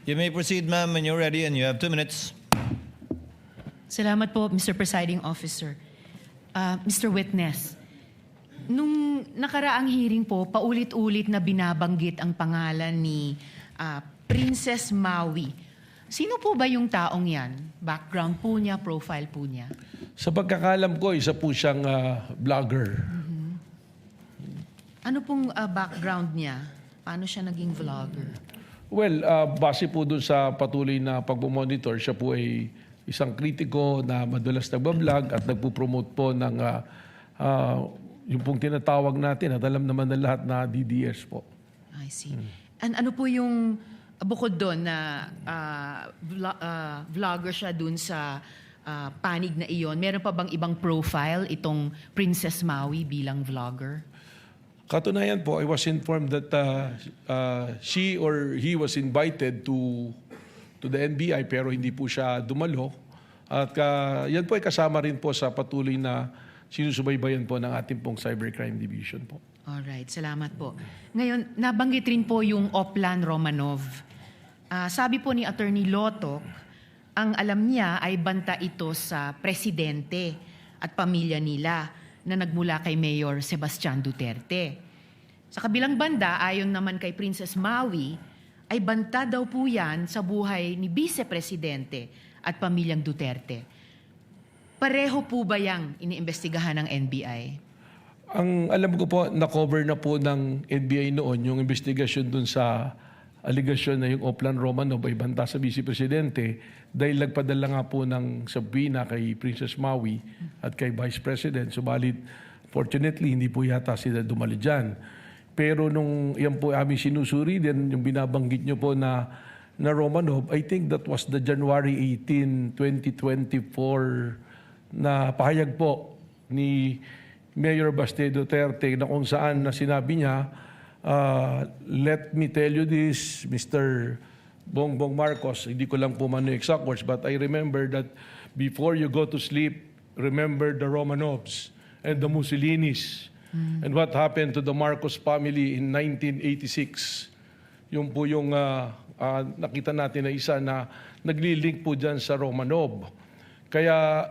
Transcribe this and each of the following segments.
You may proceed, ma'am, when you're ready, and you have 2 minutes. Salamat po, Mr. Presiding Officer. Mr. Witness, nung nakaraang hearing po, paulit-ulit na binabanggit ang pangalan ni Princess Maui. Sino po ba yung taong yan? Background po niya, profile po niya? Sa pagkakalam ko, isa po siyang vlogger. Ano pong background niya? Paano siya naging vlogger? Well, base po dun sa patuloy na pagmamonitor, siya po ay isang kritiko na madalas nagbablog at nagpo-promote po ng yung pong tinatawag natin at alam naman ng lahat na DDS po. I see. And ano po yung bukod doon na vlogger siya dun sa panig na iyon? Meron pa bang ibang profile itong Princess Maui bilang vlogger? Katunayan po, I was informed that she or he was invited to the NBI pero hindi po siya dumalo. At yan po ay kasama rin po sa patuloy na sinusubaybayan po ng ating pong Cybercrime Division po. Alright, salamat po. Ngayon, nabanggit rin po yung Oplan Romanov. Sabi po ni Attorney Lotok, ang alam niya ay banta ito sa presidente at pamilya nila na nagmula kay Mayor Sebastian Duterte. Sa kabilang banda, ayon naman kay Princess Maui, ay banta daw po yan sa buhay ni Vice Presidente at pamilyang Duterte. Pareho po ba yang iniimbestigahan ng NBI? Ang alam ko po, na-cover na po ng NBI noon yung investigasyon dun sa aligasyon na yung Oplan Romanov ay banta sa Vice Presidente dahil nagpadala nga po ng subpoena kay Princess Maui at kay Vice President. Subalit, fortunately, hindi po yata sila dumali dyan. Pero nung yan po aming sinusuri din, yung binabanggit nyo po na Romanov, I think that was the January 18, 2024 na pahayag po ni Mayor Baste Duterte na kung saan na sinabi niya, let me tell you this, Mr. Bongbong Marcos, hindi ko lang po man exact words, but I remember that before you go to sleep, remember the Romanovs and the Mussolinis and what happened to the Marcos family in 1986. Yung po yung nakita natin na isa na naglilink po dyan sa Romanov. Kaya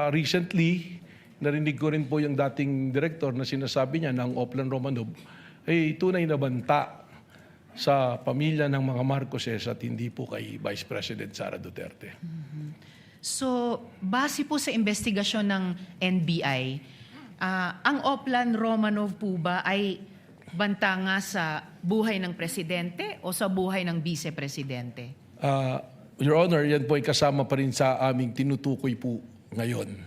recently, narinig ko rin po yung dating director na sinasabi niya ng Oplan Romanov ay tunay na banta sa pamilya ng mga Marcoses at hindi po kay Vice President Sara Duterte. So, base po sa investigasyon ng NBI, ang Oplan Romanov po ba ay banta nga sa buhay ng presidente o sa buhay ng vice-presidente? Your Honor, yan po ay kasama pa rin sa aming tinutukoy po ngayon.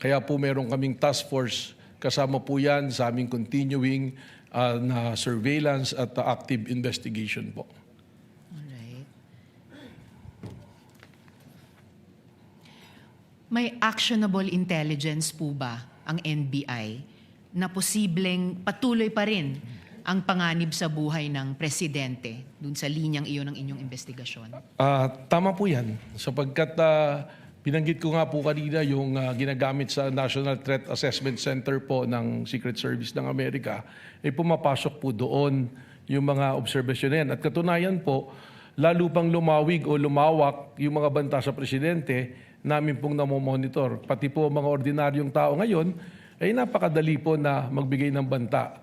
Kaya po meron kaming task force, kasama po yan sa aming continuing na surveillance at active investigation po. Alright. May actionable intelligence po ba ang NBI na posibleng patuloy pa rin ang panganib sa buhay ng presidente dun sa linyang iyon ng inyong investigasyon? Tama po yan, sapagkat binanggit ko nga po kanina yung ginagamit sa National Threat Assessment Center po ng Secret Service ng Amerika, ay pumapasok po doon yung mga obserbasyon na yan. At katunayan po, lalo pang lumawig o lumawak yung mga banta sa presidente, namin pong namomonitor. Pati po mga ordinaryong tao ngayon, ay napakadali po na magbigay ng banta.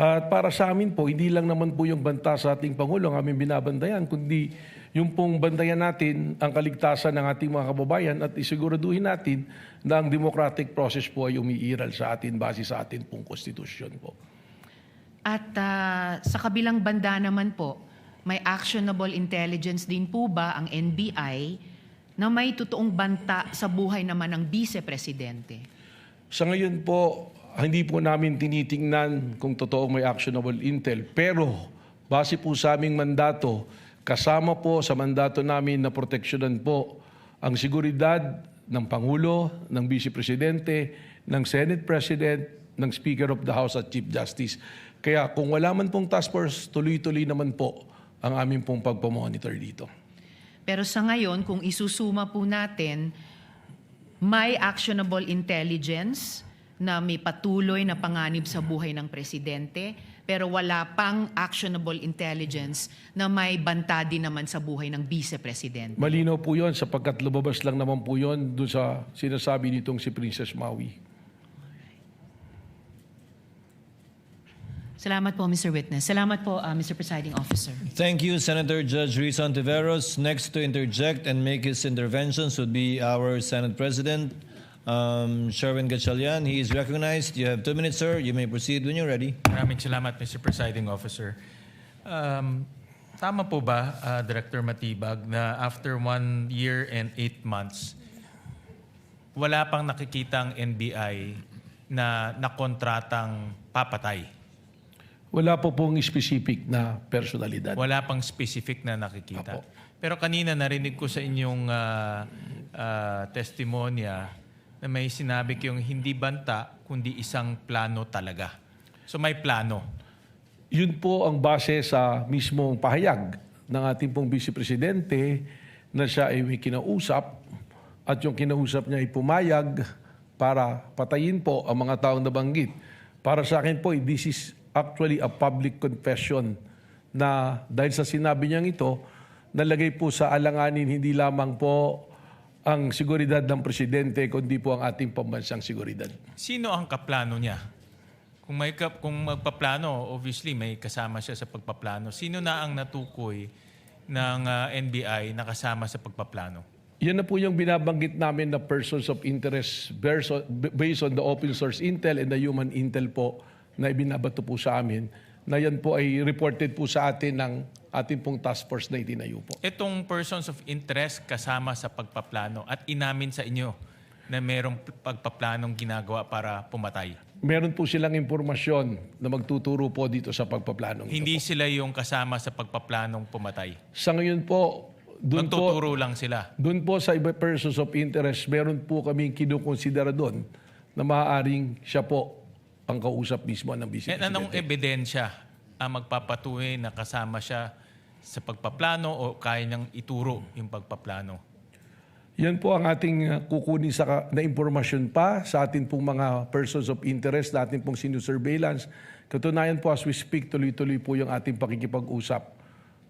At para sa amin po, hindi lang naman po yung banta sa ating Pangulo ang aming binabantayan, kundi yung pong bantayan natin ang kaligtasan ng ating mga kababayan at isiguraduhin natin na ang democratic process po ay umiiral sa atin base sa atin pong konstitusyon po. At sa kabilang banda naman po, may actionable intelligence din po ba ang NBI na may totoong banta sa buhay naman ng vice-presidente? Sa ngayon po, hindi po namin tinitingnan kung totoong may actionable intel. Pero base po sa aming mandato, kasama po sa mandato namin na proteksyonan po ang seguridad ng Pangulo, ng Vice-Presidente, ng Senate President, ng Speaker of the House at Chief Justice. Kaya kung wala man pong task force, tuloy-tuloy naman po ang aming pong pagpamonitor dito. Pero sa ngayon, kung isusuma po natin, may actionable intelligence na may patuloy na panganib sa buhay ng presidente, pero wala pang actionable intelligence na may banta din naman sa buhay ng Vice Presidente. Malinaw po yun sapagkat lumabas lang naman po yun doon sa sinasabi nitong si Princess Maui. Salamat po, Mr. Witness. Salamat po, Mr. Presiding Officer. Thank you, Senator Judge Rizon Tiveros. Next to interject and make his interventions would be our Senate President, Sherwin Gatchalian. He is recognized. You have 2 minutes, sir. You may proceed when you're ready. Maraming salamat, Mr. Presiding Officer. Tama po ba, Director Matibag, na after 1 year and 8 months, wala pang nakikitang NBI na nakontratang papatay? Wala po pong specific na personalidad. Wala pang specific na nakikita. Apo. Pero kanina narinig ko sa inyong testimonya na may sinabi kayong hindi banta, kundi isang plano talaga. So may plano. Yun po ang base sa mismong pahayag ng ating pong Vice Presidente na siya ay may kinausap at yung kinausap niya ay pumayag para patayin po ang mga taong nabanggit. Para sa akin po, this is actually a public confession na dahil sa sinabi niyang ito, nalagay po sa alanganin hindi lamang po ang seguridad ng Presidente, kundi po ang ating pambansang seguridad. Sino ang kaplano niya? Kung magpaplano, obviously may kasama siya sa pagpaplano. Sino na ang natukoy ng NBI na kasama sa pagpaplano? Yan na po yung binabanggit namin na persons of interest based on the open source intel and the human intel po na ibinabato po sa amin, na yan po ay reported po sa atin ng ating pong task force na itinayo po. Itong persons of interest kasama sa pagpaplano at inamin sa inyo na merong pagpaplanong ginagawa para pumatay. Meron po silang impormasyon na magtuturo po dito sa pagpaplanong ito Hindi po. sila yung kasama sa pagpaplanong pumatay. Sa ngayon po, Magtuturo lang sila. doon po sa iba persons of interest, meron po kaming kinukonsidera doon na maaaring siya po ang kausap mismo ng Vice Presidente. Anong ebidensya ang magpapatunay na kasama siya sa pagpaplano o kaya niyang ituro yung pagpaplano? Yan po ang ating kukunin na impormasyon pa sa ating pong mga persons of interest na ating pong sinusurveillance. Katunayan po, as we speak, tuloy-tuloy po yung ating pakikipag-usap.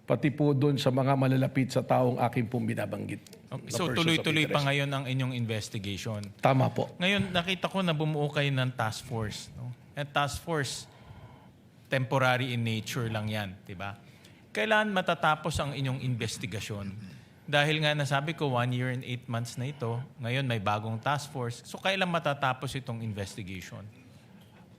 Pati po doon sa mga malalapit sa taong aking pong binabanggit. Okay. na So persons of tuloy-tuloy pa interest. ngayon ang inyong investigation. Tama po. Ngayon, nakita ko na bumuo kayo ng task force. No? At task force, temporary in nature lang yan, di ba? Kailan matatapos ang inyong investigasyon? Dahil nga nasabi ko, 1 year and 8 months na ito, ngayon may bagong task force. So kailan matatapos itong investigation?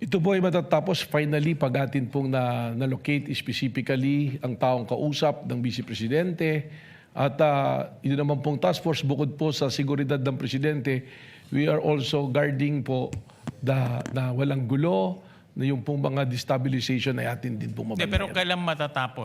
Ito po ay matatapos finally pag atin pong na-locate specifically ang taong kausap ng Vice Presidente. At ito naman pong task force, bukod po sa seguridad ng Presidente, we are also guarding po na walang gulo, na yung pong mga destabilization ay atin din pong Hindi, pero mabantayan. kailan matatapos?